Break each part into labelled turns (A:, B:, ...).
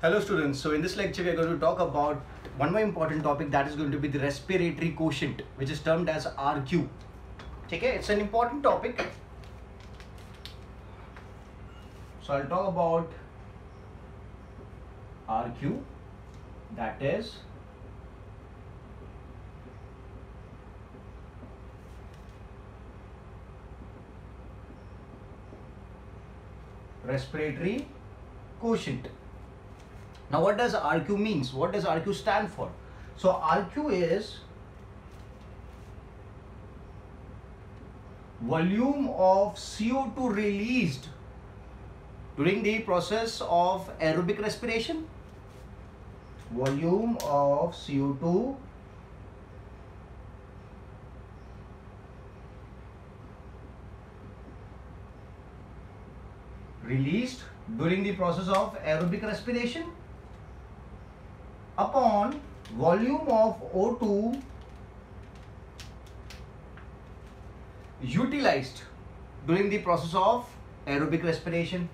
A: Hello students, so in this lecture we are going to talk about one more important topic, that is going to be the respiratory quotient, which is termed as RQ. Okay, it's an important topic. So I'll talk about RQ, that is respiratory quotient. Now what does RQ means? What does RQ stand for? So RQ is volume of CO2 released during the process of aerobic respiration. Volume of CO2 released during the process of aerobic respiration upon volume of O2 utilized during the process of aerobic respiration.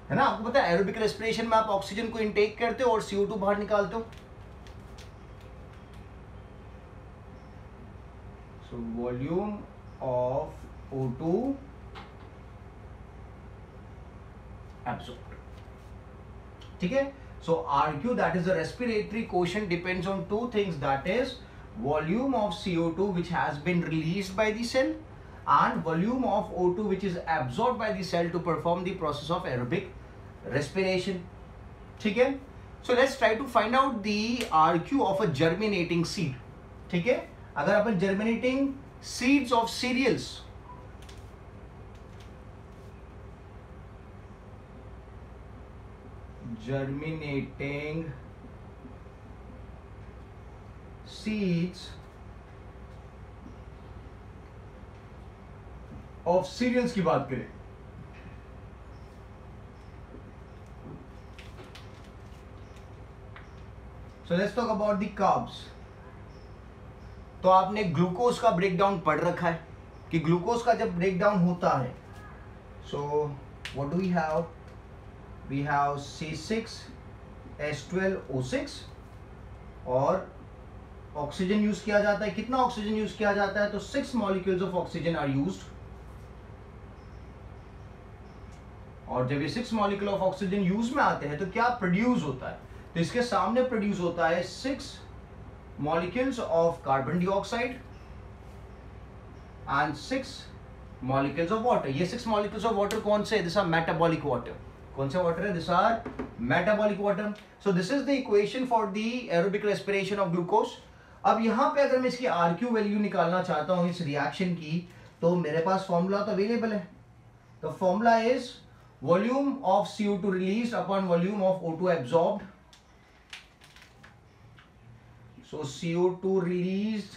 A: है ना, आपको पता है aerobic respiration में आप oxygen को intake करते हो और CO2 बाहर निकालते हो. So volume of O2 absorbed. ठीक है. So RQ, that is the respiratory quotient, depends on two things, that is volume of CO2 which has been released by the cell and volume of O2 which is absorbed by the cell to perform the process of aerobic respiration. ठीक है. So let's try to find out the RQ of a germinating seed. ठीक है. अगर अपन germinating seeds of cereals, germinating seeds of cereals की बात करें, so let's talk about the carbs. तो आपने ग्लूकोज का ब्रेकडाउन पढ़ रखा है कि ग्लूकोज का जब ब्रेकडाउन होता है, so what do we have? We have C6H12O6 और ऑक्सीजन यूज किया जाता है. कितना ऑक्सीजन यूज किया जाता है? तो 6 molecules of oxygen are used. और जब ये 6 मॉलिक्यूल ऑफ ऑक्सीजन यूज में आते हैं तो क्या प्रोड्यूस होता है? तो इसके सामने प्रोड्यूस होता है 6 molecules of carbon dioxide and 6 molecules of water. ये 6 मॉलिक्यूल्स ऑफ वाटर कौन से? This our metabolic water. कौन से वाटर है? This our metabolic water. So this is the equation for the aerobic respiration of glucose. अब यहां पे अगर मैं इसकी RQ वैल्यू निकालना चाहता हूं इस रिएक्शन की, तो मेरे पास फॉर्मूला तो अवेलेबल है. The formula is volume of CO2 released upon volume of O2 absorbed. So CO2 released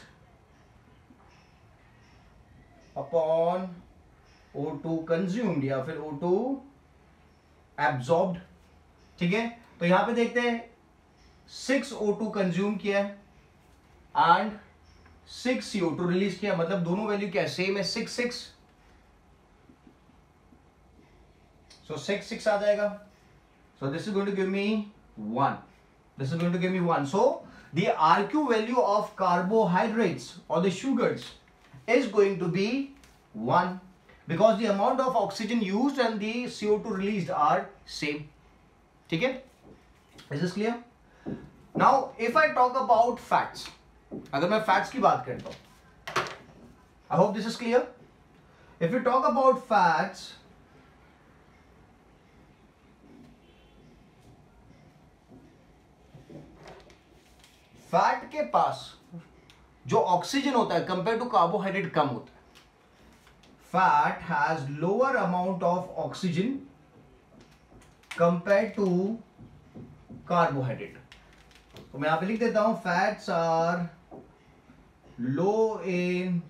A: upon O2 consumed या फिर O2 एब्जॉर्ब्ड. ठीक है. तो यहां पे देखते हैं 6 O2 कंज्यूम किया है एंड 6 CO2 रिलीज किया, मतलब दोनों वैल्यू क्या सेम है, 6 6. सो 6 6 आ जाएगा. So this is going to give me 1. This is going to give me 1. So the RQ value of carbohydrates और the sugars is going to be 1 because the amount of oxygen used and the CO2 released are same. ठीक है. Is this clear? Now if I talk about fats, अगर मैं fats की बात करता हूं, I hope this is clear. If we talk about fats, fat के पास जो ऑक्सीजन होता है कंपेयर टू कार्बोहाइड्रेट कम होता है. Fat has lower amount of oxygen compare to carbohydrate. तो मैं यहां पे लिख देता हूं fats are low in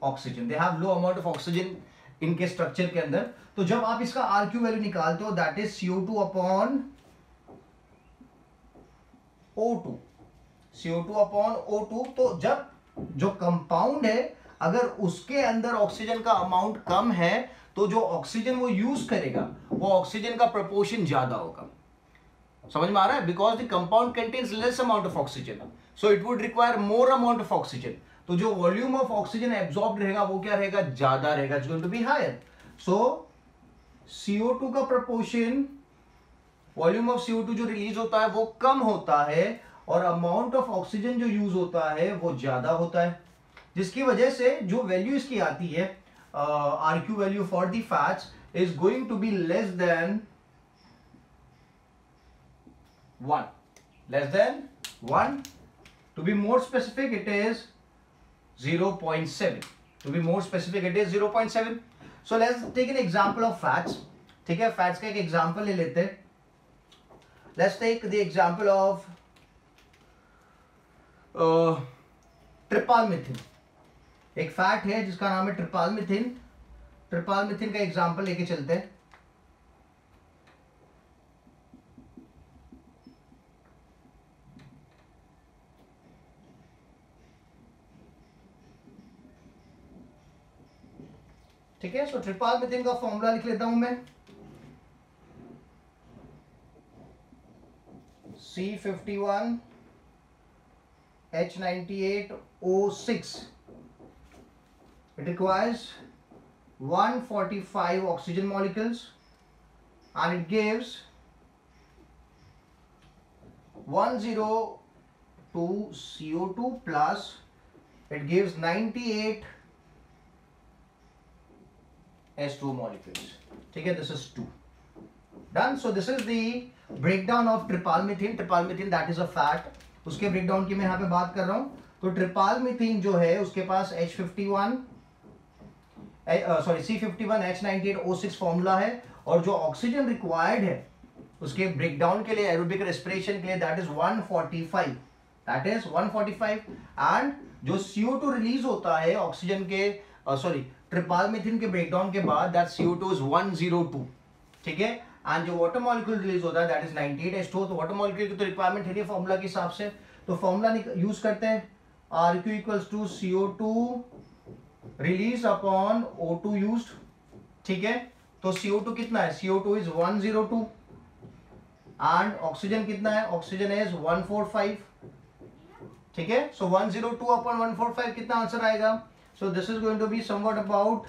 A: oxygen, they have low amount of oxygen इनके स्ट्रक्चर के अंदर. तो जब आप इसका RQ वैल्यू निकालते हो, that is CO2 upon O2. CO2 upon O2. तो जब जो कंपाउंड है अगर उसके अंदर ऑक्सीजन का अमाउंट कम है तो जो ऑक्सीजन वो यूज करेगा वो ऑक्सीजन का प्रोपोर्शन ज्यादा होगा. समझ में आ रहा है? Because the compound contains less amount of oxygen, so it would require more amount of oxygen. तो जो वॉल्यूम ऑफ ऑक्सीजन एब्जॉर्ब रहेगा वो क्या रहेगा? ज्यादा रहेगा, it's going to be higher. So CO2 का प्रोपोर्शन, वॉल्यूम ऑफ CO2 जो रिलीज होता है वो कम होता है और अमाउंट ऑफ ऑक्सीजन जो यूज होता है वो ज्यादा होता है, जिसकी वजह से जो वैल्यू इसकी आती है RQ value for the fats is going to be less than 1, less than 1. To be more specific, it is 0.7. To be more specific, it is 0.7. So let's take an example of fats. ठीक है, fats का एक example ले लेते हैं. Let's take the example of ट्रिपालमिथिन. एक fat है जिसका नाम है ट्रिपालमिथिन. ट्रिपालमिथिन का एग्जांपल लेके चलते हैं. ठीक है, सो ट्रिपालमिथिन का फॉर्मूला लिख लेता हूं मैं. C51 H98O6. It requires 145 oxygen molecules and it gives 102 CO2 plus it gives 98 H2 molecules. ठीक है, this is 2. Done. So this is the breakdown of ट्रिपालमिथिन. ट्रिपालमिथिन that is a fat. उसके ब्रेकडाउन की मैं यहाँ पे बात कर रहा हूँ. तो ट्रिपालमिथिन जो है उसके पास C51 H98O6 फॉर्मूला है और जो ऑक्सीजन रिक्वायर्ड है उसके ब्रेकडाउन के लिए, एरोबिक रेस्पिरेशन के लिए, that is 145. That is 145 and जो CO2 रिलीज होता है ऑक्सीजन के ट्रिपालमिथिन के ब्रेकडाउन के बाद, दैट CO2 इज 102. ठीक है, एंड जो वाटर मॉलिक्यूल रिलीज होता है दैट इज 98 H2. तो वाटर मॉलिक्यूल की तो रिक्वायरमेंट है नहीं फॉर्मूला के हिसाब से, तो फॉर्मूला यूज करते हैं. RQ equals to CO2 release upon O2 used. ठीक है, तो CO2 कितना है? CO2 इज 102 एंड ऑक्सीजन कितना है? Oxygen is 145. ठीक है, सो 102 अपॉन 145 कितना आंसर आएगा? So this is going to be somewhat about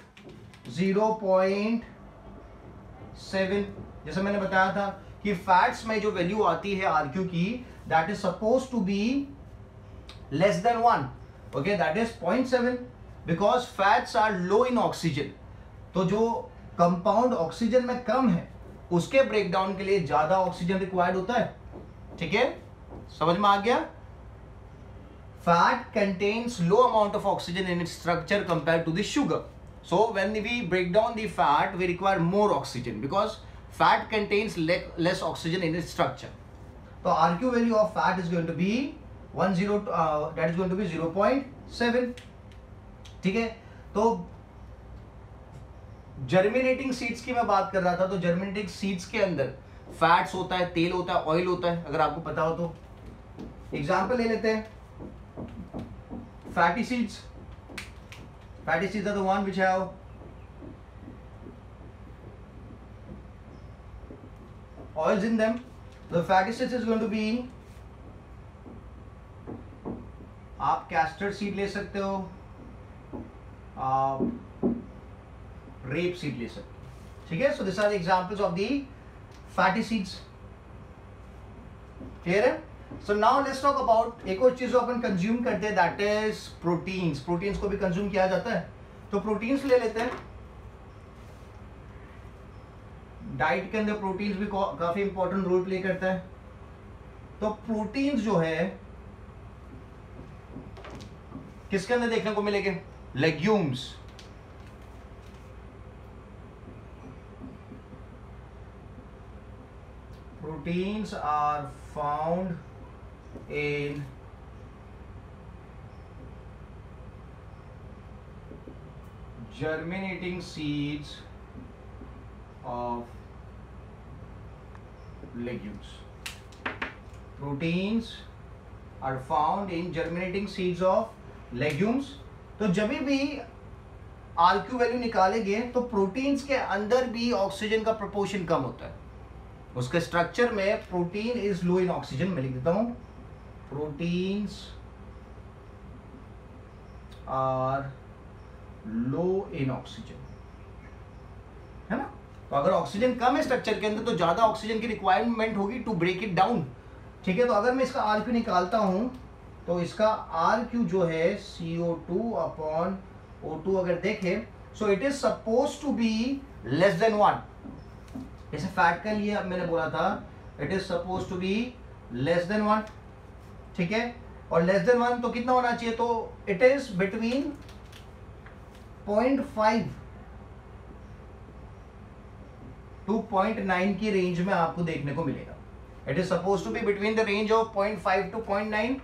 A: 0.7. जैसे मैंने बताया था कि फैट्स में जो वैल्यू आती है RQ की, that is suppose to be less than 1. Okay, that is 0.7 because fats are low in oxygen. तो जो कंपाउंड ऑक्सीजन में कम है उसके ब्रेकडाउन के लिए ज्यादा ऑक्सीजन रिक्वायर्ड होता है. ठीक है, समझ में आ गया? Fat contains low amount of oxygen in its structure compare to the sugar. So when we break down the fat, we require more oxygen because fat contains less oxygen in its structure. So RQ value of fat is going to be that is going to be 0.7. ठीक है, तो germinating seeds की मैं बात कर रहा था. तो जर्मिनेटिंग सीड्स के अंदर फैट्स होता है, तेल होता है, ऑयल होता है. अगर आपको पता हो तो एग्जाम्पल ले लेते हैं. Fatty seeds. Fatty seeds are the one which have oils in them. The fatty seeds is going to be, आप कैस्टर सीड ले सकते हो, आप रेप सीड ले सकते हो. ठीक है, so these are the examples of the fatty seeds. Clear है? So now let's talk about एक और चीज जो अपन कंज्यूम करते हैं, दैट इज प्रोटीन्स. प्रोटीन्स को भी कंज्यूम किया जाता है. तो प्रोटीन्स ले लेते हैं. डाइट के अंदर प्रोटीन्स भी काफी इंपॉर्टेंट रोल प्ले करता है. तो प्रोटीन्स जो है किसके अंदर देखने को मिलेंगे? Legumes. Proteins are found in germinating seeds of legumes. Proteins are found in germinating seeds of legumes. तो जब भी RQ वैल्यू निकालेंगे तो प्रोटीन्स के अंदर भी ऑक्सीजन का प्रोपोर्शन कम होता है. उसके स्ट्रक्चर में protein is low in oxygen, मैं लिख देता हूं proteins are low in oxygen, है ना। तो अगर ऑक्सीजन कम है स्ट्रक्चर के अंदर तो ज्यादा ऑक्सीजन की रिक्वायरमेंट होगी टू ब्रेक इट डाउन, ठीक है। तो अगर मैं इसका आर क्यू निकालता हूं तो इसका आर क्यू जो है CO2 अपॉन O2 अगर देखें, so it is suppose to be less than 1। जैसे फैट के लिए अब मैंने बोला था it is suppose to be less than 1, ठीक है। और लेस देन 1 तो कितना होना चाहिए, तो इट इज बिटवीन 0.5 टू 0.9 की रेंज में आपको देखने को मिलेगा। It is suppose to be between the range of 0.5 to 0.9,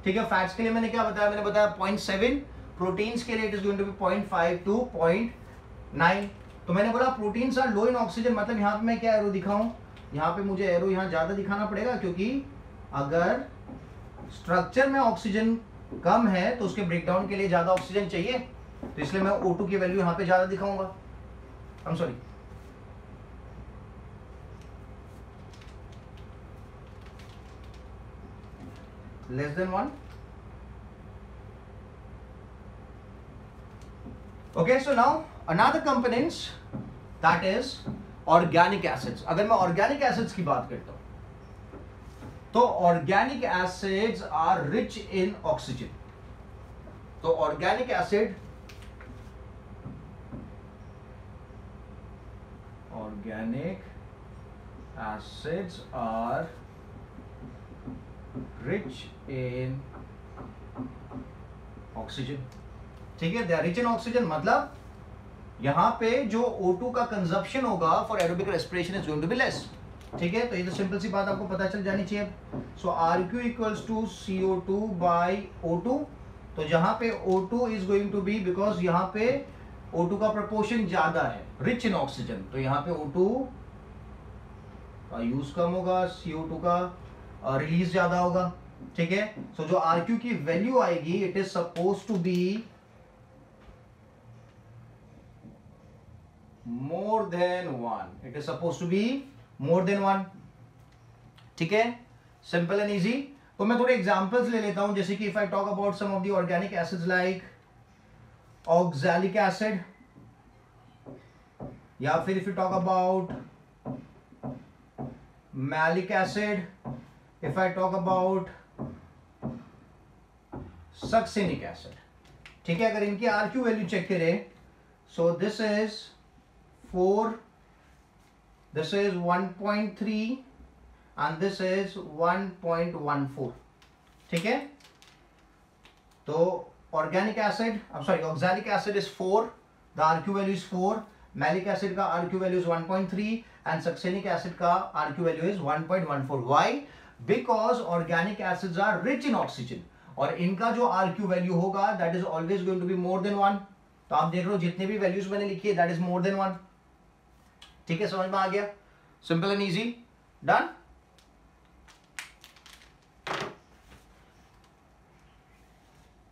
A: ठीक है। फैट्स के लिए मैंने क्या बताया, मैंने बताया 0.7, प्रोटीन्स के लिए it is going to be 0.5 to 0.9। तो मैंने बोला proteins are low in oxygen, मतलब यहाँ पे मैं क्या एरो दिखाऊं, यहाँ पे मुझे एरो यहाँ ज्यादा दिखाना पड़ेगा, क्योंकि अगर स्ट्रक्चर में ऑक्सीजन कम है तो उसके ब्रेकडाउन के लिए ज्यादा ऑक्सीजन चाहिए, तो इसलिए मैं O2 की वैल्यू यहाँ पे ज्यादा दिखाऊंगा। आई am sorry, less than 1. Okay, so now another components that is organic acids. अगर मैं organic acids की बात करता हूं तो organic acids are rich in oxygen. तो organic acids are rich in oxygen, ठीक है। They are rich in oxygen, मतलब यहां पे जो O2 का कंजप्शन होगा for aerobic respiration is going to be less, ठीक है। तो ये तो सिंपल सी बात आपको पता चल जानी चाहिए। So RQ equals to CO2 by O2। तो जहां पे O2 is going to be, because यहां पे O2 का प्रोपोर्शन ज्यादा है, रिच इन ऑक्सीजन, तो यहां पे O2 का यूज कम होगा, CO2 का रिलीज ज्यादा होगा, ठीक है। सो जो RQ की वैल्यू आएगी it is suppose to be more than 1, it is suppose to be more than 1, ठीक है। Simple and easy. तो मैं थोड़े एग्जांपल्स ले लेता हूं, जैसे कि if I talk about some of the organic acids like oxalic acid, या फिर if you talk about malic acid, if I talk about succinic acid, ठीक है। अगर इनकी RQ वैल्यू चेक करें, so this is 4, this is 1.3 and this is 1.14, ठीक है। तो organic acid, I'm sorry, oxalic acid is 4, the RQ value is 4, malic acid का RQ value is 1.3 and succinic acid का RQ value is 1.14. Why? Because organic acids are rich in oxygen, और इनका जो RQ value होगा that is always going to be more than 1। तो आप देख रहे हो जितने भी वैल्यूज मैंने लिखी है that is more than 1, ठीक है। समझ में आ गया, simple and easy, done.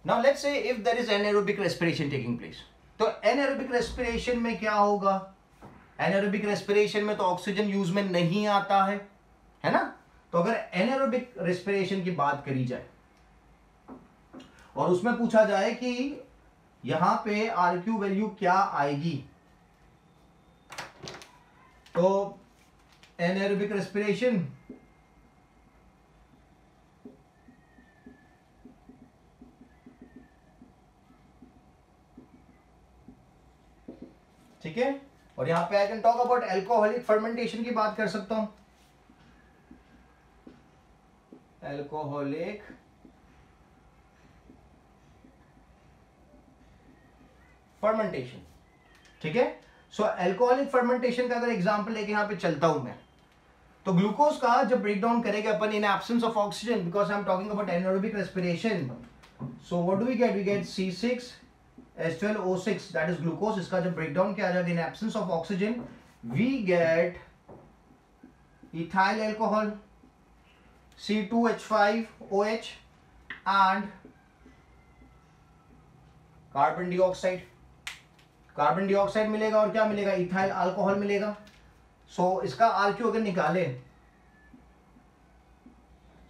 A: Now let's say if there is anaerobic respiration taking place, तो एनारोबिक रेस्पिरेशन में क्या होगा, एनारोबिक रेस्पिरेशन में तो ऑक्सीजन यूज में नहीं आता है ना। तो अगर एनारोबिक रेस्पिरेशन की बात करी जाए और उसमें पूछा जाए कि यहां पे RQ वैल्यू क्या आएगी, तो एनारोबिक रेस्पिरेशन ठीक है। और यहां पे I can talk about alcoholic fermentation की बात कर सकता हूं, एल्कोहलिक फर्मेंटेशन, ठीक है। सो एल्कोहलिक फर्मेंटेशन का अगर एग्जांपल लेके यहां पे चलता हूं मैं, तो ग्लूकोज का जब ब्रेक डाउन करेंगे अपन in absence of oxygen, because I am talking about anaerobic respiration, so what do we get C6H12O6, that is glucose. इसका जब ब्रेक डाउन किया जाएगा in absence of oxygen, we get ethyl alcohol C2H5OH and carbon dioxide, carbon dioxide मिलेगा और क्या मिलेगा, ethyl alcohol मिलेगा। सो इसका RQ अगर निकाले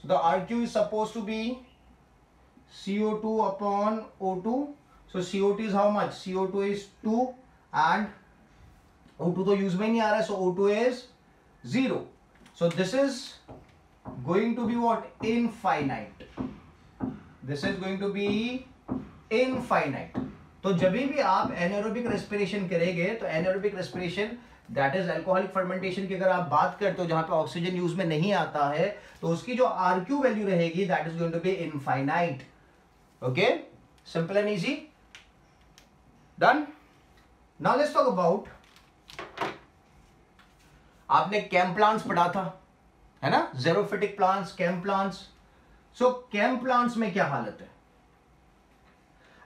A: So the RQ is supposed to be CO2 upon O2. So CO2 is how much? CO2 is 2 and O2 तो use में नहीं आ रहा है, so O2 is 0. So this is going to be what? Infinite. This is going to be infinite. तो जब भी आप anaerobic respiration करेंगे तो anaerobic respiration that is alcoholic fermentation की अगर आप बात करते हो जहां पे ऑक्सीजन यूज में नहीं आता है तो उसकी जो आरक्यू वैल्यू रहेगी that is going to be infinite. Okay, simple and easy. Done. Now let's talk about, आपने केम प्लांट्स पढ़ा था है ना, xerophytic plants, CAM plants. So CAM plants में क्या हालत है?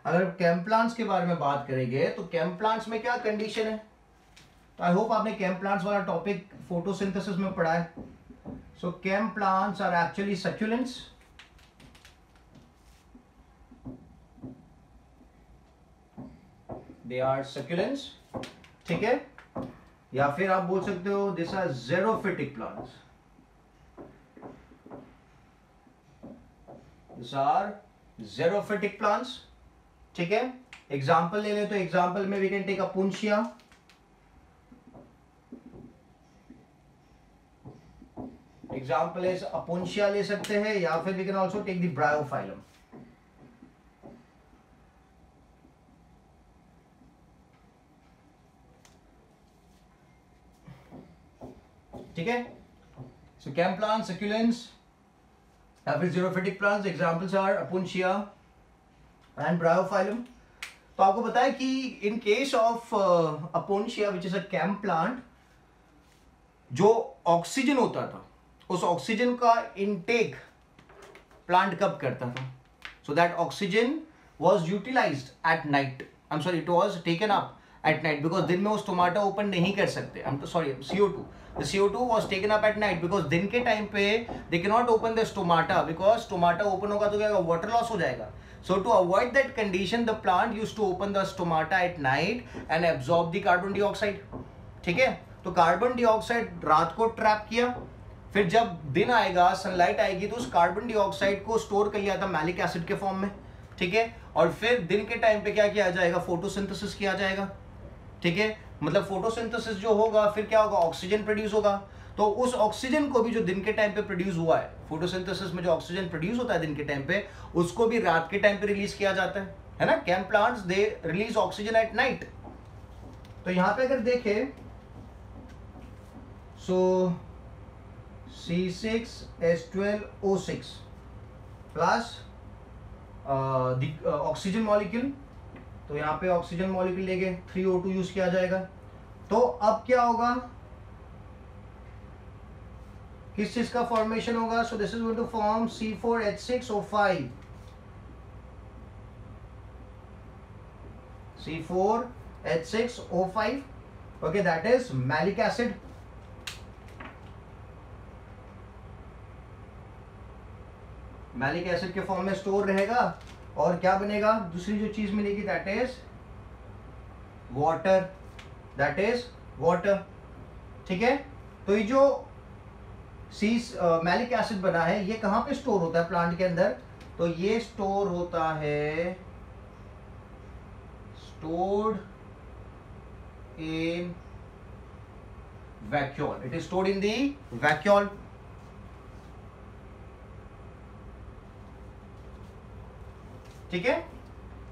A: अगर केम प्लांट्स के बारे में बात करेंगे तो केम प्लांट्स में क्या कंडीशन है? तो आई होप आपने केम प्लांट्स वाला टॉपिक फोटोसिंथेसिस में पढ़ा है. So CAM plants are actually succulents. They are succulents. ठीक है, या फिर आप बोल सकते हो this are xerophytic plants. This are xerophytic plants. ठीक है, एग्जाम्पल ले ले तो एग्जाम्पल में we can take opuntia. Example is opuntia ले सकते हैं या फिर we can also take the bryophyllum. ठीक है, सो केम प्लांट्स, सक्यूलेंट्स या फिर xerophytic plants, examples are opuntia and bryophyllum. तो आपको पता है कि in case of opuntia which is a CAM plant, जो ऑक्सीजन होता था उस ऑक्सीजन का इनटेक प्लांट कब करता था? So that oxygen was utilized at night. I am sorry, it was taken up at night because दिन में वो स्टोमाटा ओपन नहीं कर सकते. I am sorry, CO2. The CO2 was taken up at night because दिन के time पे they cannot open the stomata because stomata open होगा तो क्या होगा? Water loss हो जाएगा. So to avoid that condition, the plant used to open the stomata at night and absorb the carbon dioxide. ठीक है, तो कार्बन डाइऑक्साइड रात को ट्रैप किया, फिर जब दिन आएगा, सनलाइट आएगी तो उस कार्बन डाइऑक्साइड को स्टोर कर लिया था मैलिक एसिड के फॉर्म में. ठीक है, और फिर दिन के टाइम पे क्या किया जाएगा? फोटोसिंथेसिस किया जाएगा. ठीक है, मतलब फोटोसिंथेसिस जो होगा फिर क्या होगा? ऑक्सीजन प्रोड्यूस होगा. तो उस ऑक्सीजन को भी जो दिन के टाइम पे प्रोड्यूस हुआ है, फोटोसिंथेसिस में जो ऑक्सीजन प्रोड्यूस होता है दिन के टाइम पे, उसको भी रात के टाइम पे रिलीज किया जाता है ना. CAM plants they release oxygen at night. तो यहां पे अगर देखें सो C6H12O6 प्लस ऑक्सीजन मॉलिक्यूल, तो यहाँ पे ऑक्सीजन मॉलिक्यूल लेके 3O2 यूज किया जाएगा. तो अब क्या होगा? किस चीज का फॉर्मेशन होगा? So this is going to form C4H6O5. C4H6O5. Okay, that is malic acid. Malic acid के फॉर्म में स्टोर रहेगा और क्या बनेगा? दूसरी जो चीज मिलेगी that is water. That is water. ठीक है, तो ये जो मैलिक एसिड बना है ये कहां पे स्टोर होता है प्लांट के अंदर? तो ये स्टोर होता है stored in vacuole. It is stored in the vacuole. ठीक है,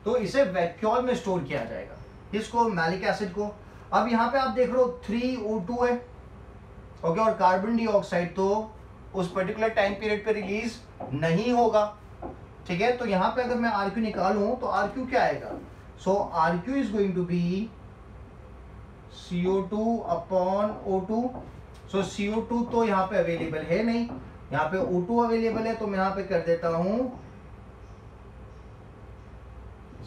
A: तो इसे वैक्यूल में स्टोर किया जाएगा. किसको? मैलिक एसिड को. अब यहां पे आप देख रहे हो 3O2 है. ओके, और कार्बन डाइऑक्साइड तो उस पर्टिकुलर टाइम पीरियड पे रिलीज नहीं होगा. ठीक है, तो यहां पे अगर मैं RQ निकालूं तो RQ क्या आएगा? So RQ is going to be CO2 upon O2. So CO2 तो यहाँ पे अवेलेबल है नहीं, यहाँ पे O2 अवेलेबल है, तो मैं यहाँ पे कर देता हूं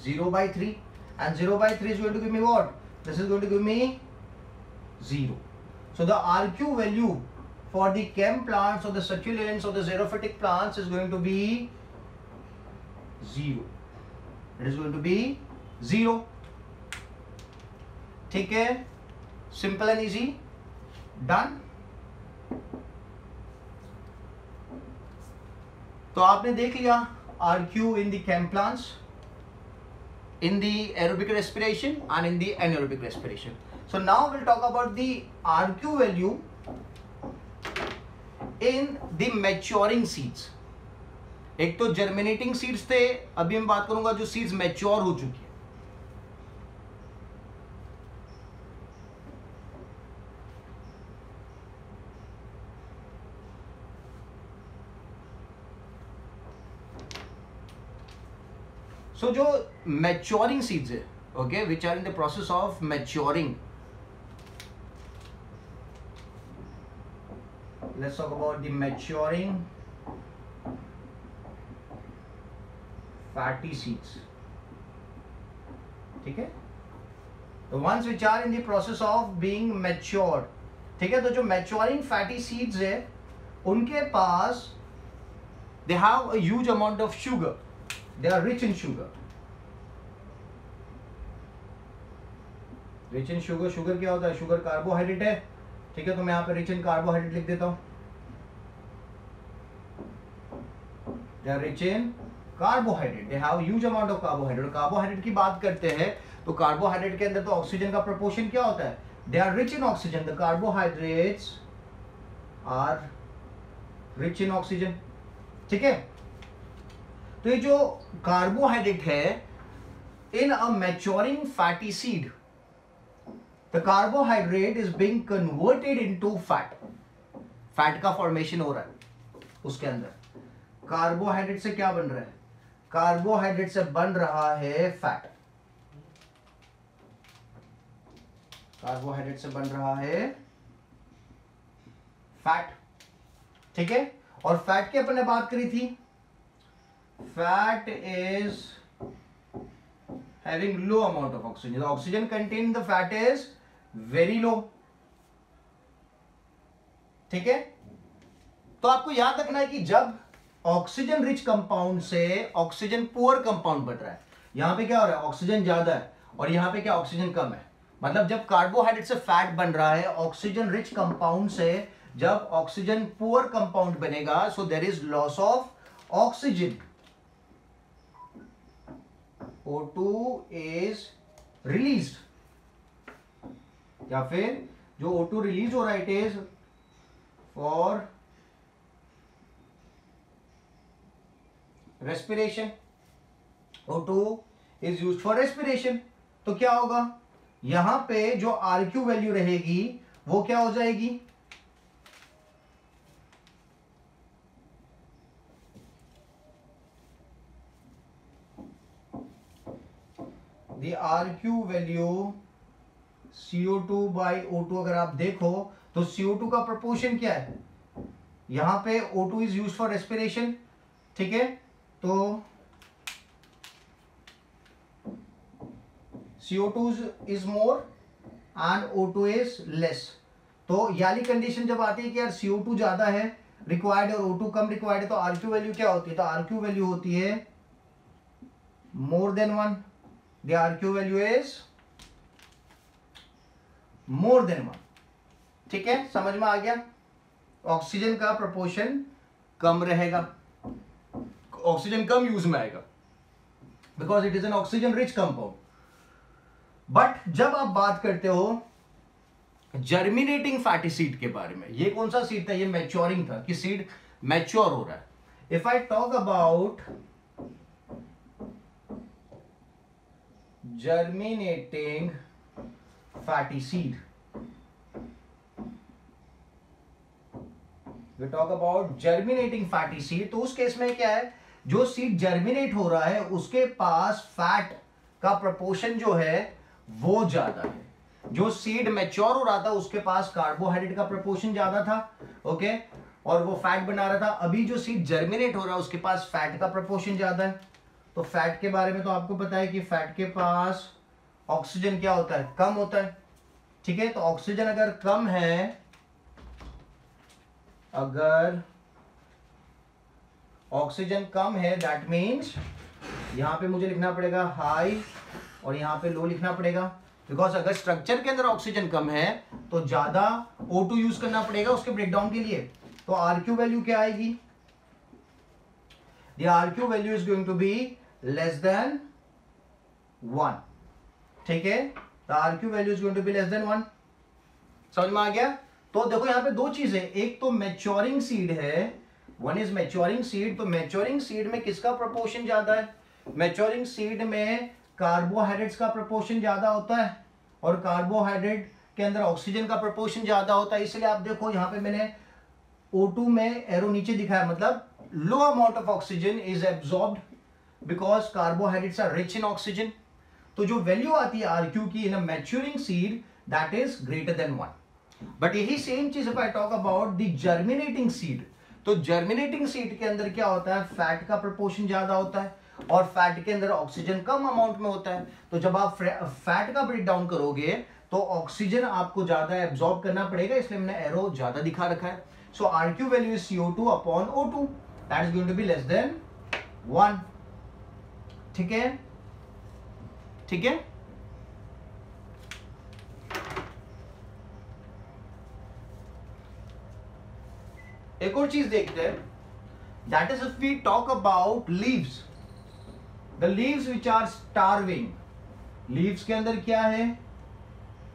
A: 0/3 and 0/3 is going to give me what? This is going to give me 0. So the RQ value for the chem plants or the succulents or the xerophytic plants is going to be 0. It is going to be 0. ठीक है, simple and easy. Done. तो आपने देख लिया RQ in the chem plants, in the aerobic respiration and in the anaerobic respiration. So now we'll talk about the RQ value in the maturing seeds. एक तो germinating seeds थे, अभी मैं बात करूंगा जो seeds mature हो चुकी है. So जो maturing seeds है, okay, which are in the process of maturing. Let's talk about the maturing fatty seeds. ठीक है? The ones which are in the process of being matured. ठीक है? तो जो maturing fatty seeds है, उनके पास they have a huge amount of sugar. They are rich in sugar. Rich in sugar. Sugar क्या होता है? Sugar कार्बोहाइड्रेट है. ठीक है, तो मैं यहाँ पे rich in कार्बोहाइड्रेट लिख देता हूँ. They are rich in carbohydrate. They have huge amount of carbohydrate. Carbohydrate की बात करते हैं तो कार्बोहाइड्रेट के अंदर तो ऑक्सीजन का प्रोपोर्शन क्या होता है? They are rich in oxygen. The carbohydrates are rich in oxygen. ठीक है, तो ये जो कार्बोहाइड्रेट है in a maturing fatty seed, the carbohydrate is being converted into fat. Fat का फॉर्मेशन हो रहा है उसके अंदर. कार्बोहाइड्रेट से क्या बन रहा है? कार्बोहाइड्रेट से बन रहा है फैट. कार्बोहाइड्रेट से बन रहा है फैट. ठीक है, और फैट की अपन ने बात करी थी. Fat is having low amount of oxygen. The oxygen contained in the fat is very low. ठीक है, तो आपको याद रखना है कि जब ऑक्सीजन रिच कंपाउंड से ऑक्सीजन पुअर कंपाउंड बन रहा है, यहां पे क्या हो रहा है? ऑक्सीजन ज्यादा है और यहां पे क्या? ऑक्सीजन कम है. मतलब जब कार्बोहाइड्रेट से फैट बन रहा है ऑक्सीजन रिच कंपाउंड से, जब ऑक्सीजन पुअर कंपाउंड बनेगा, so there is loss of oxygen. O2 is released, या फिर जो O2 रिलीज हो रहा है it is for respiration. O2 is used for respiration. तो क्या होगा? यहां पे जो RQ वैल्यू रहेगी वो क्या हो जाएगी? The RQ value CO2 by O2 अगर आप देखो तो CO2 का प्रोपोर्शन क्या है? यहां पे O2 is used for respiration. ठीक है, तो CO2 is more and O2 is less. तो याली कंडीशन जब आती है कि यार CO2 ज्यादा है रिक्वायर्ड और O2 कम रिक्वायर्ड है, तो RQ वैल्यू क्या होती है? तो RQ वैल्यू होती है मोर than 1. The RQ value is more than 1. ठीक है, समझ में आ गया? ऑक्सीजन का प्रोपोर्शन कम रहेगा, ऑक्सीजन कम यूज में आएगा because it is an oxygen rich compound. But जब आप बात करते हो जर्मिनेटिंग फैटी सीड के बारे में, ये कौन सा सीड था? ये मैच्योरिंग था कि सीड मैच्योर हो रहा है. If I talk about germinating fatty seed, we talk about germinating fatty seed. तो उस केस में क्या है? जो सीड जर्मिनेट हो रहा है उसके पास फैट का प्रोपोर्शन जो है वो ज्यादा है. जो सीड मैच्योर हो रहा था उसके पास कार्बोहाइड्रेट का प्रोपोर्शन ज्यादा था. ओके, और वो फैट बना रहा था. अभी जो सीड जर्मिनेट हो रहा है उसके पास फैट का प्रोपोर्शन ज्यादा है. तो फैट के बारे में तो आपको पता है कि फैट के पास ऑक्सीजन क्या होता है? कम होता है. ठीक है, तो ऑक्सीजन अगर कम है, अगर ऑक्सीजन कम है दैट मीन्स यहां पे मुझे लिखना पड़ेगा हाई और यहां पे लो लिखना पड़ेगा. बिकॉज अगर स्ट्रक्चर के अंदर ऑक्सीजन कम है तो ज्यादा O2 यूज करना पड़ेगा उसके ब्रेकडाउन के लिए. तो RQ वैल्यू क्या आएगी? the RQ value is going to be less than 1. ठीक है, the RQ value is going to be less than 1. समझ में आ गया? तो देखो यहाँ पे दो चीजें, एक तो मैच्योरिंग सीड है, वन इज मैच्योरिंग सीड. तो मैच्योरिंग सीड में किसका प्रोपोर्शन ज्यादा है? मैच्योरिंग सीड में कार्बोहाइड्रेट्स का प्रोपोर्शन ज्यादा होता है और कार्बोहाइड्रेट के अंदर ऑक्सीजन का प्रोपोर्शन ज्यादा होता है. इसलिए आप देखो यहाँ पे मैंने O2 में एरो नीचे दिखाया, मतलब low amount of oxygen is absorbed because carbohydrates are rich in oxygen. तो जो वैल्यू आती है RQ की in a maturing seed, that is greater than 1. But यही सेम चीज if I talk about the germinating seed, तो germinating seed के अंदर क्या होता है? फैट का प्रोपोर्शन ज्यादा होता है और फैट के अंदर ऑक्सीजन कम अमाउंट में होता है. तो जब आप फैट का ब्रेक डाउन करोगे तो ऑक्सीजन आपको ज्यादा एब्जॉर्ब करना पड़ेगा, इसलिए मैंने एरो ज्यादा दिखा रखा है. So RQ value is CO2 upon O2, that is going to be less than 1. ठीक है, ठीक है. एक और चीज देखते हैं, that is if we talk about leaves, the leaves which are starving. Leaves के अंदर क्या है?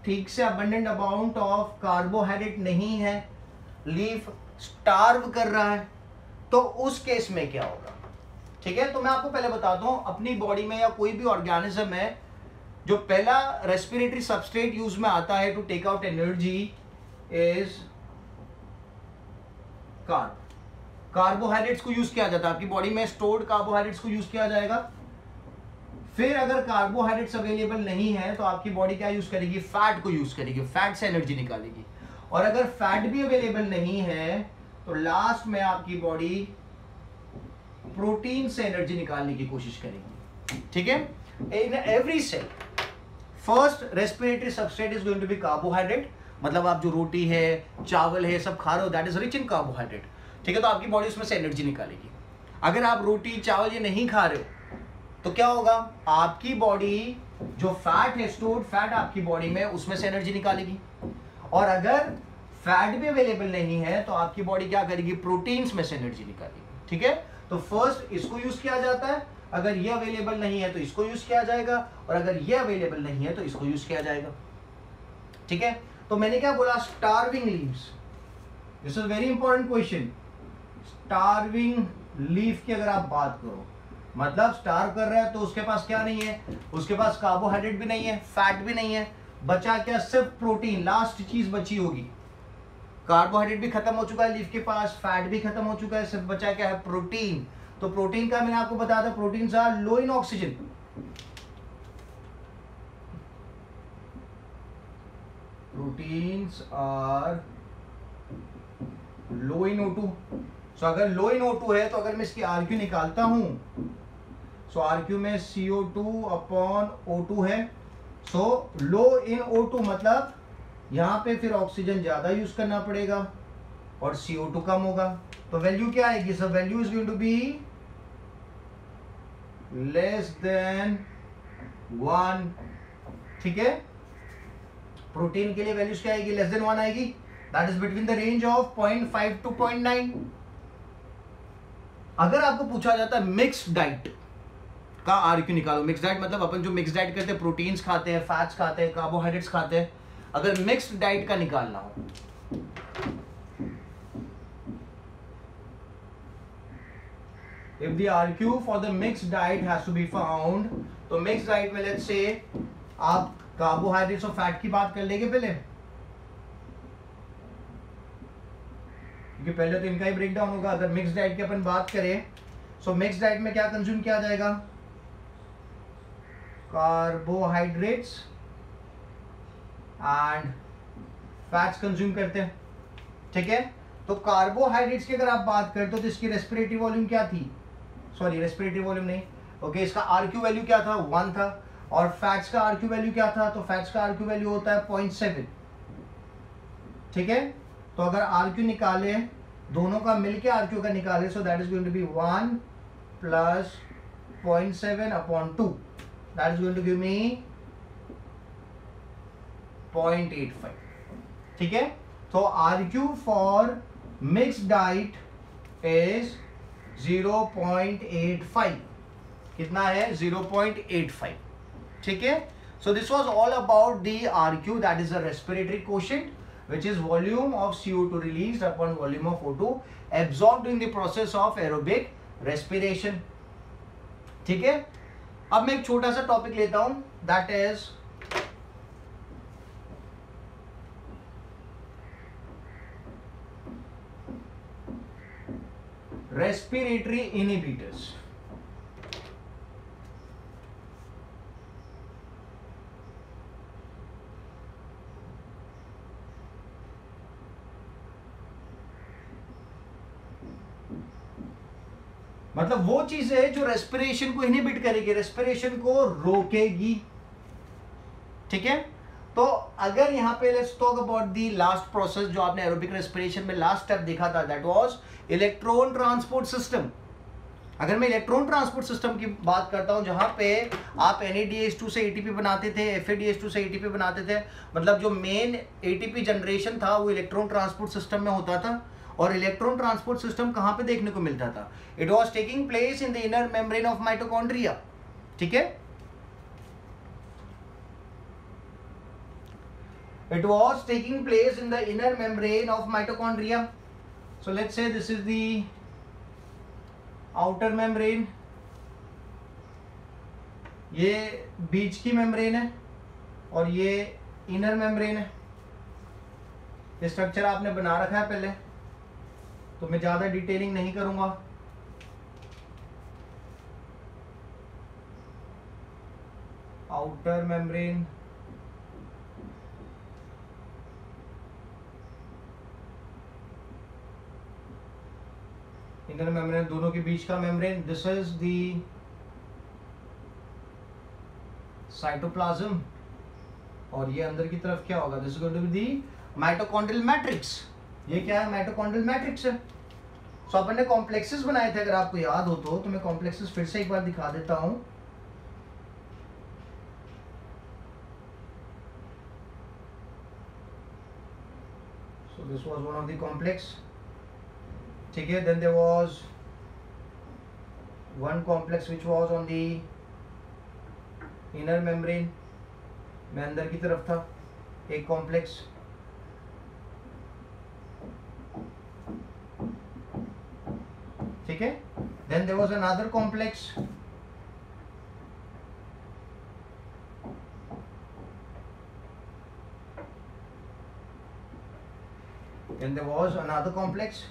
A: ठीक से अबंडेंट अमाउंट ऑफ कार्बोहाइड्रेट नहीं है, लीफ स्टार्व कर रहा है. तो उस केस में क्या होगा? ठीक है, तो मैं आपको पहले बताता हूं, अपनी बॉडी में या कोई भी ऑर्गेनिज्म है, जो पहला रेस्पिरेटरी सबस्ट्रेट यूज में आता है to take out energy is carb. Carbohydrates को यूज किया जाता है, आपकी बॉडी में स्टोर्ड कार्बोहाइड्रेट्स को यूज किया जाएगा. फिर अगर कार्बोहाइड्रेट्स अवेलेबल नहीं है तो आपकी बॉडी क्या यूज करेगी? फैट को यूज करेगी, फैट से एनर्जी निकालेगी. और अगर फैट भी अवेलेबल नहीं है तो लास्ट में आपकी बॉडी प्रोटीन से एनर्जी निकालने की कोशिश करेगी. ठीक है, in every cell first respiratory substrate is going to be carbohydrate. मतलब आप जो रोटी है, चावल है, सब खा रहे हो, that is rich in carbohydrate. ठीक है, तो आपकी बॉडी उसमें से एनर्जी निकालेगी. अगर आप रोटी चावल ये नहीं खा रहे हो तो क्या होगा? आपकी बॉडी जो फैट है, स्टोर्ड फैट आपकी बॉडी में, उसमें से एनर्जी निकालेगी. और अगर फैट भी अवेलेबल नहीं है तो आपकी बॉडी क्या करेगी? प्रोटीन्स में से एनर्जी निकालेगी. ठीक है, तो फर्स्ट इसको यूज किया जाता है, अगर ये अवेलेबल नहीं है तो इसको यूज किया जाएगा, और अगर ये अवेलेबल नहीं है तो इसको यूज किया जाएगा. ठीक है, तो मैंने क्या बोला? Starving leaves. This is very important question. Starving leaf की अगर आप बात करो, मतलब स्टार्व कर रहा है तो उसके पास क्या नहीं है? उसके पास कार्बोहाइड्रेट भी नहीं है, फैट भी नहीं है, बचा क्या? सिर्फ प्रोटीन. लास्ट चीज बची होगी. कार्बोहाइड्रेट भी खत्म हो चुका है लीफ के पास, फैट भी खत्म हो चुका है, सिर्फ बचा क्या है? प्रोटीन. तो प्रोटीन का मैंने आपको बताया था, proteins are low in oxygen. Proteins are low in O2. So अगर लो इन O2 है तो अगर मैं इसकी RQ निकालता हूं, सो RQ में CO2 अपॉन O2 है. सो लो इन O2 मतलब यहां पे फिर ऑक्सीजन ज्यादा यूज करना पड़ेगा और CO2 कम होगा. तो वैल्यू क्या आएगी? So value is going to be less than 1. ठीक है, प्रोटीन के लिए वैल्यूज क्या आएगी? लेस देन 1 आएगी. That is between the range of 0.5 to 0.9. अगर आपको पूछा जाता है मिक्स्ड डाइट का RQ निकालो, मिक्स डाइट मतलब अपन जो मिक्स डाइट करते हैं, प्रोटीन्स खाते हैं, फैट्स खाते हैं, कार्बोहाइड्रेट्स खाते हैं, अगर मिक्स्ड डाइट का निकालना हो, if the RQ for the mixed diet has to be found, तो मिक्स्ड डाइट में लेट्स से आप कार्बोहाइड्रेट्स और फैट की बात कर लेंगे पहले, क्योंकि पहले तो इनका ही ब्रेक डाउन होगा. अगर मिक्स डाइट की अपन बात करें, सो मिक्स डाइट में क्या कंज्यूम किया जाएगा? कार्बोहाइड्रेट्स एंड फैट्स कंज्यूम करते हैं. ठीक है, तो कार्बोहाइड्रेट्स की अगर आप बात करते हो तो इसकी रेस्पिरेटरी वॉल्यूम क्या थी? सॉरी, रेस्पिरेटरी वॉल्यूम नहीं, ओके, इसका RQ वैल्यू क्या था? 1 था. और फैट्स का RQ वैल्यू क्या था? तो फैट्स का RQ वैल्यू होता है 0.7. ठीक है, तो अगर RQ निकाले, दोनों का मिलके RQ का निकाले, so that is going to be 1 plus 0.7 upon 2, that is going to give me 0.85. ठीक है, तो RQ for mixed diet is 0.85, कितना है 0.85, ठीक है। So this was all about the RQ, that is the respiratory quotient, which is volume of CO2 released upon volume of O2 absorbed during the process of aerobic respiration, ठीक है। अब मैं एक छोटा सा टॉपिक लेता हूं, that is respiratory inhibitors। मतलब वो चीज है जो रेस्पिरेशन को इनहिबिट करेगी, रेस्पिरेशन को रोकेगी, ठीक है। तो अगर यहाँ पे let's talk about the last process जो आपने एरोबिक रेस्पिरेशन में लास्ट स्टेप देखा था, that was electron transport system. अगर मैं इलेक्ट्रॉन ट्रांसपोर्ट सिस्टम की बात करता हूं जहां पे आप NADH2 से ATP बनाते थे, FADH2 से ATP बनाते थे, मतलब जो मेन ATP जनरेशन था वो इलेक्ट्रॉन ट्रांसपोर्ट सिस्टम में होता था। और इलेक्ट्रॉन ट्रांसपोर्ट सिस्टम कहां पे देखने को मिलता था? It was taking place in the inner membrane of mitochondria, ठीक है। It was taking place in the inner membrane of mitochondria. So let's say this is the outer membrane, ये बीच की मेम्ब्रेन है और ये इनर मेम्ब्रेन है। ये structure आपने बना रखा है पहले, तो मैं ज्यादा डिटेलिंग नहीं करूंगा। आउटर मेम्ब्रेन, इनर मेम्ब्रेन, दोनों के बीच का membrane. This is the cytoplasm और ये अंदर की तरफ क्या होगा? This is going to be the mitochondrial matrix. ये क्या है? माइटोकॉन्ड्रियल मैट्रिक्स है। सो अपन ने कॉम्प्लेक्सेस बनाए थे, अगर आपको याद हो तो मैं कॉम्प्लेक्सेस फिर से एक बार दिखा देता हूं। So this was one of the complex, ठीक है। Then there was one complex which was on the inner membrane, में अंदर की तरफ था एक कॉम्प्लेक्स, ठीक है। Then there was another complex, then there was another complex,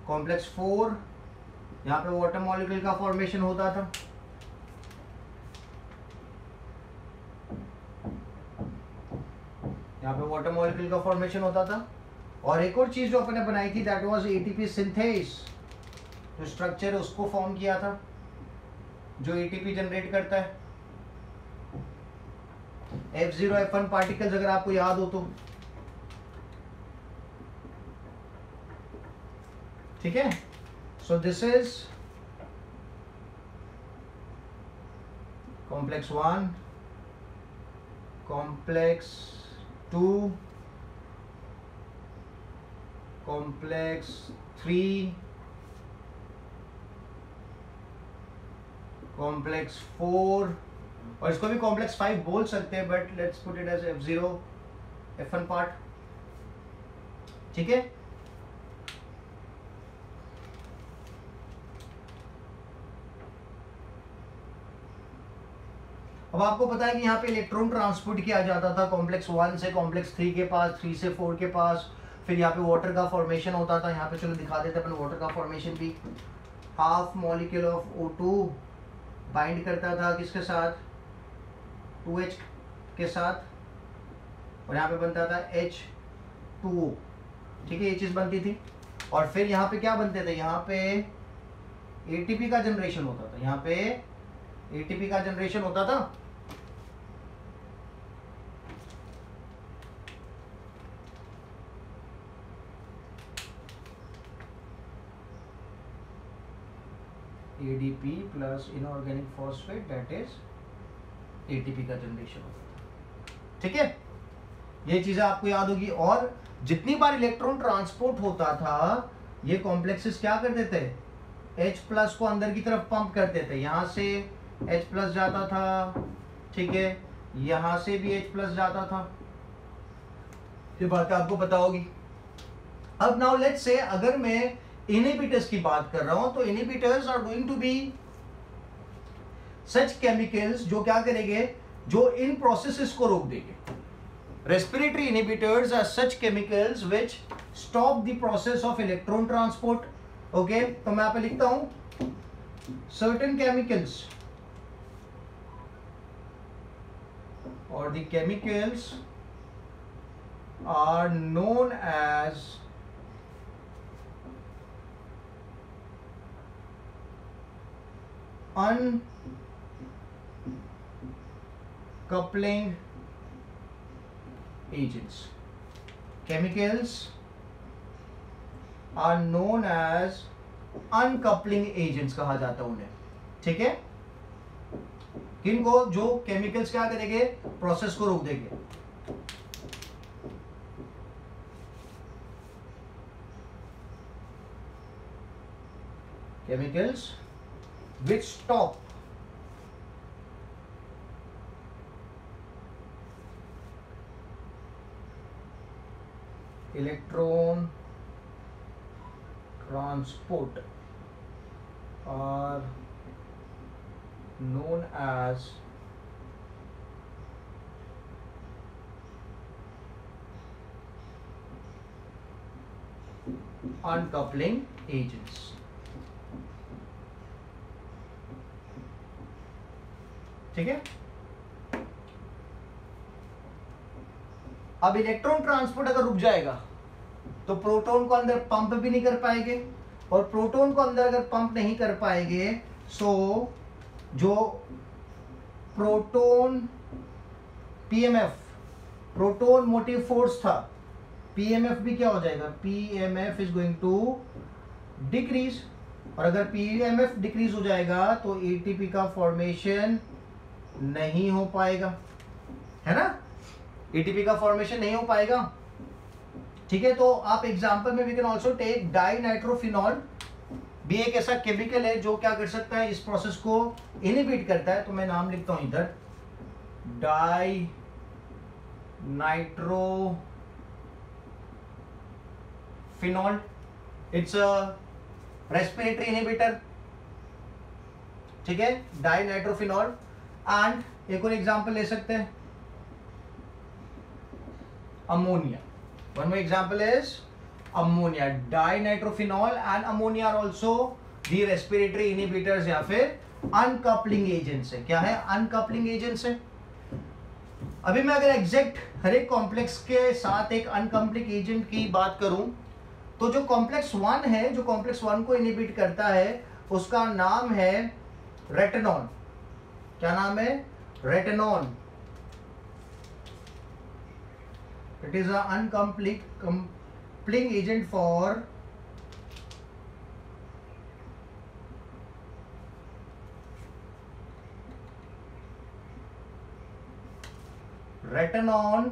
A: complex 4, यहाँ पे वाटर मॉलिक्यूल का फॉर्मेशन होता था। यहाँ पे वाटर मॉलिक्यूल का फॉर्मेशन होता था। और एक और चीज जो अपन ने बनाई थी, दैट वाज ATP सिंथेस, जो स्ट्रक्चर है उसको फॉर्म किया था, जो ATP जनरेट करता है। F0 F1 पार्टिकल्स अगर आपको याद हो तो, ठीक है। So this is complex 1, complex 2, complex 3, complex 4, और इसको भी कॉम्प्लेक्स 5 बोल सकते हैं, but let's put it as F0 F1 part, ठीक है। अब आपको पता है कि यहाँ पे इलेक्ट्रॉन ट्रांसपोर्ट किया जाता था कॉम्प्लेक्स 1 से कॉम्प्लेक्स 3 के पास, 3 से 4 के पास, फिर यहाँ पे वाटर का फॉर्मेशन होता था। यहाँ पे चलो दिखा देते हैं अपन वाटर का फॉर्मेशन भी। Half molecule of O2 bind करता था किसके साथ? 2H के साथ, और यहाँ पे बनता था H2O, ठीक है। ये चीज़ बनती थी। और फिर यहाँ पे क्या बनते थे? यहाँ पे ATP का जनरेशन होता था, यहाँ पे ATP का जनरेशन होता था। ADP plus inorganic phosphate, that is ATP का जनरेशन होता था, ठीक है। ये चीजें आपको याद होगी। और जितनी बार इलेक्ट्रॉन ट्रांसपोर्ट होता था, ये कॉम्प्लेक्सेस क्या करते थे, H प्लस को अंदर की तरफ पंप करते थे। यहां से H प्लस जाता था, ठीक है, यहां से भी H प्लस जाता था। ये बात आपको पता होगी। अब नाउ लेट्स से अगर मैं इनहिबिटर्स की बात कर रहा हूं, तो inhibitors are going to be such chemicals जो क्या करेंगे, जो इन प्रोसेसेस को रोक देंगे। Respiratory inhibitors are such chemicals which stop the process of electron transport. Okay, तो मैं यहां पे लिखता हूं सर्टेन केमिकल्स और the chemicals are known as uncoupling agents. Chemicals are known as uncoupling agents कहा जाता है उन्हें, ठीक है। किनको, जो केमिकल्स क्या करेंगे, प्रोसेस को रोक देंगे। Chemicals which stop electron transport are known as uncoupling agents। ठीक है। अब इलेक्ट्रॉन ट्रांसपोर्ट अगर रुक जाएगा तो प्रोटॉन को अंदर पंप भी नहीं कर पाएंगे, और प्रोटॉन को अंदर अगर पंप नहीं कर पाएंगे, सो जो proton PMF, proton motive force था, पीएमएफ भी क्या हो जाएगा, PMF is going to decrease. और अगर पीएमएफ डिक्रीज हो जाएगा तो एटीपी का फॉर्मेशन नहीं हो पाएगा, है ना, एटीपी का फॉर्मेशन नहीं हो पाएगा। ठीक है, तो आप एग्जांपल में we can also take dinitrophenol, भी एक ऐसा केमिकल है जो क्या कर सकता है, इस प्रोसेस को इनहिबिट करता है। तो मैं नाम लिखता हूं इधर, di nitrophenol. It's a respiratory inhibitor, ठीक है, डाई नाइट्रोफिनॉल। एंड एक और एग्जांपल ले सकते हैं, ammonia. One more example is ammonia, dinitrophenol and ammonia are also the respiratory inhibitors या फिर अनकपलिंग एजेंट्स है। क्या है, अनकपलिंग एजेंट्स है। अभी मैं अगर एग्जैक्ट हर एक कॉम्प्लेक्स के साथ एक अनकपलिंग एजेंट की बात करूं, तो जो कॉम्प्लेक्स 1 है, जो कॉम्प्लेक्स 1 को इनहिबिट करता है, उसका नाम है रेटेनॉन। क्या नाम है, rotenone. It is a uncoupling agent for rotenone.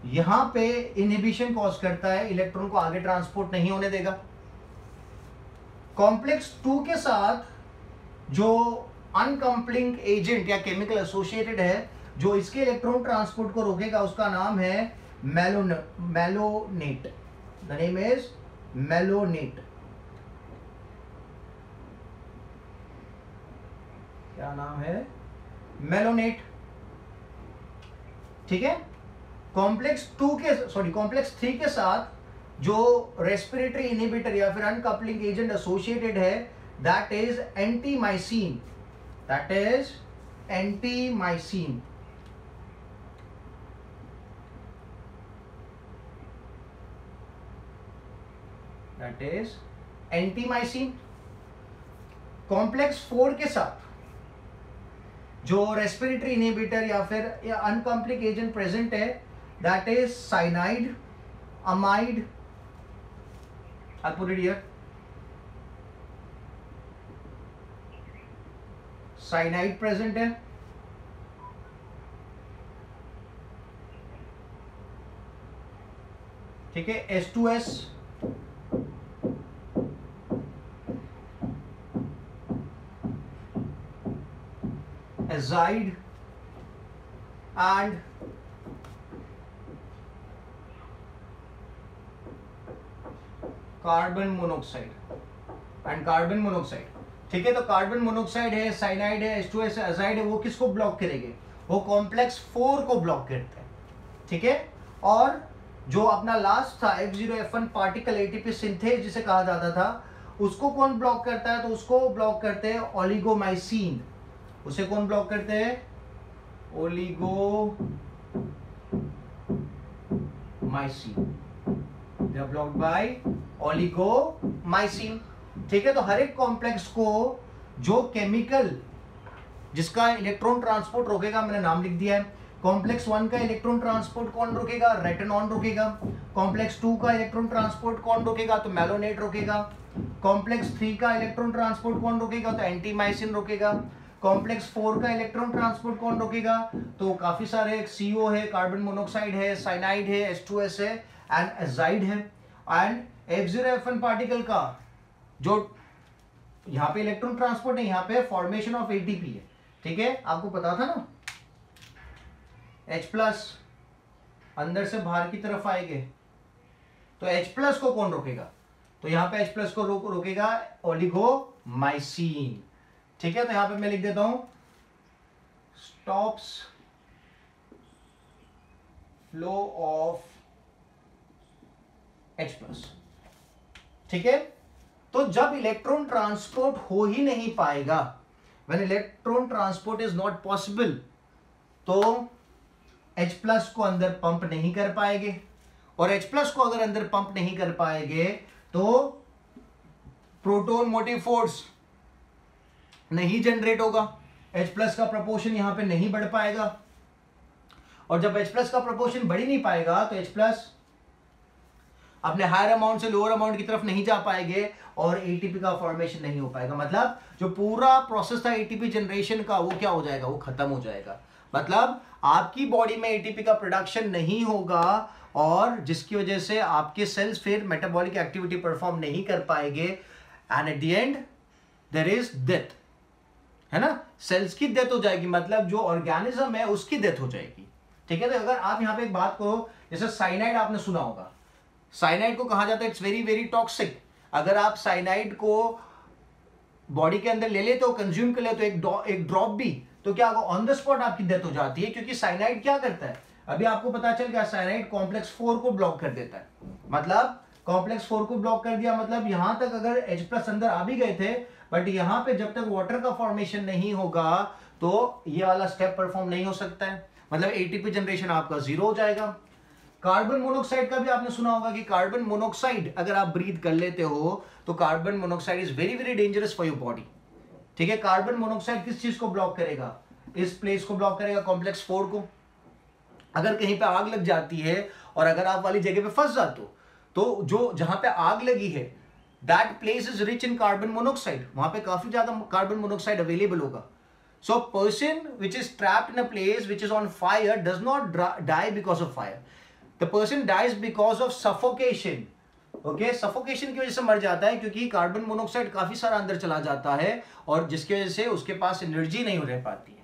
A: यहां पे इनहिबिशन कॉज करता है, इलेक्ट्रॉन को आगे ट्रांसपोर्ट नहीं होने देगा। कॉम्प्लेक्स 2 के साथ जो अनकपलिंग एजेंट या केमिकल एसोसिएटेड है, जो इसके इलेक्ट्रॉन ट्रांसपोर्ट को रोकेगा, उसका नाम है malonate. The name is malonate. क्या नाम है, मेलोनेट। ठीक है, कॉम्प्लेक्स 3 के साथ जो रेस्पिरेटरी इनहिबिटर या फिर अनकपलिंग एजेंट एसोसिएटेड है, that is antimycin. That is antimycin. That is antimycin. Complex 4 के साथ जो रेस्पिरेटरी इनहिबिटर या फिर अनकपलिंग एजेंट प्रेजेंट है, that is cyanide, amide. I'll put it here. Cyanide present है, ठीक है, H2S azide and carbon monoxide and carbon monoxide. ठीक है, तो कार्बन मोनोक्साइड है, साइनाइड है, H2S एजाइड है, वो किसको ब्लॉक करेंगे? वो कॉम्प्लेक्स 4 को ब्लॉक करते हैं। ठीक है, और जो अपना लास्ट था F0F1 पार्टिकल एटीपी सिंथेज जिसे कहा जाता था, उसको कौन ब्लॉक करता है? तो उसको ब्लॉक करते हैं ओलिगोमाइसिन। उसे कौन ब्लॉक करते हैं? Oligomycin. They are blocked by oligomycin. ठीक है, तो हर एक कॉम्प्लेक्स को जो केमिकल जिसका इलेक्ट्रॉन ट्रांसपोर्ट रोकेगा, मैंने नाम लिख दिया है। कॉम्प्लेक्स 1 का इलेक्ट्रॉन ट्रांसपोर्ट कौन रोकेगा? रेटिनॉन रोकेगा। कॉम्प्लेक्स 2 का इलेक्ट्रॉन ट्रांसपोर्ट कौन रोकेगा? तो मैलोनेट रोकेगा। कॉम्प्लेक्स 3 का इलेक्ट्रॉन ट्रांसपोर्ट कौन रोकेगा? तो एंटीमाइसिन रोकेगा। कॉम्प्लेक्स 4 का इलेक्ट्रॉन ट्रांसपोर्ट कौन रोकेगा? तो काफी सारे CO है, कार्बन मोनोक्साइड है, साइनाइड है, H2S है एंड एजाइड है। एंड F0F1 पार्टिकल का जो यहाँ पे इलेक्ट्रॉन ट्रांसपोर्ट है, यहाँ पे फॉर्मेशन ऑफ ATP है। ठीक है, आपको पता था ना, H+ अंदर से बाहर की तरफ आएंगे, तो H+ को कौन रोकेगा? तो यहाँ पे H+ को रोकेगा ओलिगोमाइसिन। ठीक है, तो यहां पे मैं लिख देता हूं स्टॉप्स फ्लो ऑफ H+। ठीक है, तो जब इलेक्ट्रॉन ट्रांसपोर्ट हो ही नहीं पाएगा, when electron transport is not possible, तो H+ को अंदर पंप नहीं कर पाएंगे, और H+ को अगर अंदर पंप नहीं कर पाएंगे तो प्रोटॉन मोटिव फोर्स नहीं जनरेट होगा, H+ का प्रपोर्शन यहां पे नहीं बढ़ पाएगा, और जब H+ का प्रपोर्शन बढ़ ही नहीं पाएगा तो H+ अपने हायर अमाउंट से लोअर अमाउंट की तरफ नहीं जा पाएंगे और ATP का फॉर्मेशन नहीं हो पाएगा। मतलब जो पूरा प्रोसेस था ATP जनरेशन का, वो क्या हो जाएगा? वो खत्म हो जाएगा। मतलब आपकी बॉडी में ATP का प्रोडक्शन नहीं होगा, और जिसकी वजह से आपके सेल्स फिर मेटाबॉलिक एक्टिविटी परफॉर्म नहीं कर पाएंगे, and at the end there is death, है ना? सेल्स की डेथ हो जाएगी, मतलब जो ऑर्गेनिज्म है उसकी डेथ हो जाएगी। ठीक है, तो अगर आप यहाँ पे एक बात करो, जैसे साइनाइड आपने सुना होगा, साइनाइड को कहा जाता है इट्स वेरी वेरी टॉक्सिक। अगर आप साइनाइड को बॉडी के अंदर ले लेते हो, कंज्यूम कर लेते हो एक ड्रॉप भी, तो क्या होगा? ऑन द स्पॉट आपकी डेथ हो जाती है, क्योंकि साइनाइड क्या करता है? अभी आपको पता चल गया, साइनाइड कॉम्प्लेक्स 4 को ब्लॉक कर देता है। मतलब कॉम्प्लेक्स 4 को ब्लॉक कर दिया, मतलब यहां तक अगर H+ अंदर आ भी गए थे, बट यहां पे जब तक वाटर का फॉर्मेशन नहीं होगा तो ये वाला स्टेप परफॉर्म नहीं हो सकता है, मतलब ATP जनरेशन आपका 0 हो जाएगा। कार्बन मोनोक्साइड का भी आपने सुना होगा कि कार्बन मोनोक्साइड अगर आप ब्रीथ कर लेते हो तो carbon monoxide is very very dangerous for your body. ठीक है, कार्बन मोनोक्साइड किस चीज को ब्लॉक करेगा? इस प्लेस को ब्लॉक करेगा, कॉम्प्लेक्स 4 को। अगर कहीं पे आग लग जाती है और अगर आप वाली जगह पे फंस जाते हो, तो जो जहां पे आग लगी है that place is rich in carbon monoxide, वहां पे काफी ज्यादा कार्बन मोनोक्साइड अवेलेबल होगा। So person which is trapped in a place which is on fire does not die because of fire, the person dies because of suffocation. Okay, suffocation की वजह से मर जाता है, क्योंकि कार्बन मोनोक्साइड काफी सारा अंदर चला जाता है और जिसकी वजह से उसके पास एनर्जी नहीं रह पाती है।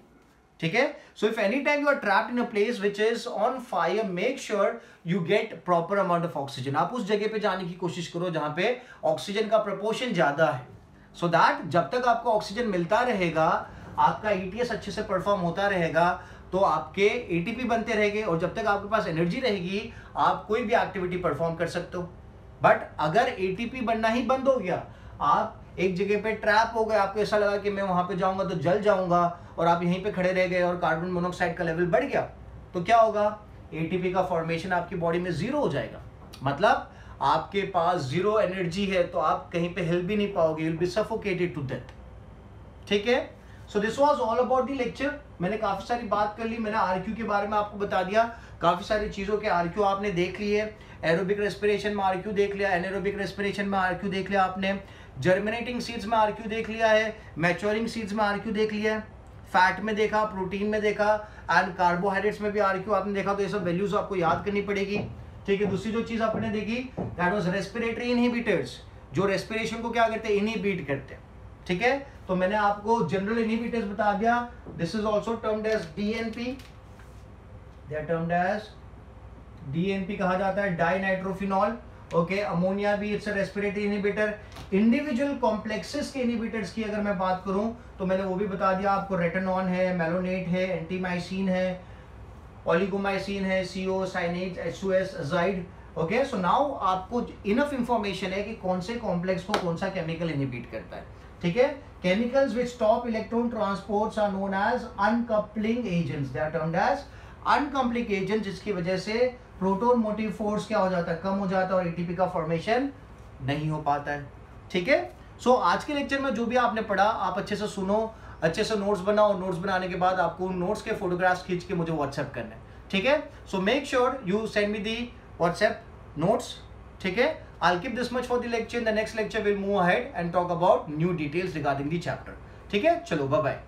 A: ठीक है, so if any time you are trapped in a place which is on fire, make sure you get proper amount of oxygen. आप उस जगह पे जाने की कोशिश करो जहां पे ऑक्सीजन का प्रपोर्शन ज्यादा है, सो दैट जब तक आपको ऑक्सीजन मिलता रहेगा, आपका ETS अच्छे से परफॉर्म होता रहेगा, तो आपके ATP बनते रहेंगे, और जब तक आपके पास एनर्जी रहेगी आप कोई भी एक्टिविटी परफॉर्म कर सकते हो। बट अगर ATP बनना ही बंद हो गया, आप एक जगह पे ट्रैप हो गए, आपको ऐसा लगा कि मैं वहां पे जाऊंगा तो जल जाऊंगा, और आप यहीं पे खड़े रह गए और कार्बन मोनोक्साइड का लेवल बढ़ गया, तो क्या होगा? ATP का फॉर्मेशन आपकी बॉडी में 0 हो जाएगा। मतलब आपके पास 0 एनर्जी है, तो आप कहीं पे हिल भी नहीं पाओगे, you will be suffocated to death. ठीक है, so this was all about the lecture. मैंने काफी सारी बात कर ली, मैंने RQ के बारे में आपको बता दिया, काफी सारी चीजों के RQ आपने देख ली है। एरोबिक रेस्पिरेशन में RQ देख लिया, एनारोबिक रेस्पिरेशन में RQ देख लिया आपने, जर्मिनेटिंग सीड्स में RQ देख लिया है, मैच्योरिंग सीड्स में RQ देख लिया है, फैट में देखा, प्रोटीन में देखा, एंड कार्बोहाइड्रेट्स में भी RQ आपने देखा। तो ये सब वैल्यूज आपको याद करनी पड़ेगी। ठीक है। दूसरी जो चीज आपने देखी दैट वाज रेस्पिरेटरी इनहिबिटर्स, जो रेस्पिरेशन को क्या करते हैं, इनहिबिट करते हैं, ठीक है। तो मैंने आपको जनरल इनहिबिटर्स बता दिया, this is also termed as DNP, they are termed as DNP कहा जाता है, डाइनाइट्रोफिनॉल, ओके। अमोनिया भी it's a respiratory inhibitor. Individual complexes के इनहिबिटर्स की अगर मैं बात करूं तो मैंने वो भी बता दिया आपको, रेटेनॉन है, मेलोनेट है, एंटीमाइसिन है, ओलिगोमाइसिन है, CO signage, H2S azide, okay. So now आपको इनफ इंफॉर्मेशन है कि कौन से कॉम्प्लेक्स को कौन सा केमिकल इनहिबिट करता है, ठीक है। Chemicals which stop electron transports are known as uncoupling agents, they are termed as uncoupling agent, जिसकी वजह से प्रोटॉन मोटिव फोर्स क्या हो जाता है, कम हो जाता है और एटीपी का फॉर्मेशन नहीं हो पाता है, ठीक है। सो आज के लेक्चर में जो भी आपने पढ़ा आप अच्छे से सुनो, अच्छे से नोट्स बनाओ, नोट्स बनाने के बाद आपको नोट्स के फोटोग्राफ्स खींच के मुझे व्हाट्सएप करना है, ठीक है। So make sure you send me the WhatsApp notes, ठीक है। I'll keep this much for the lecture. In the next lecture we'll move ahead and talk about new details regarding the chapter, ठीक है। चलो bye bye.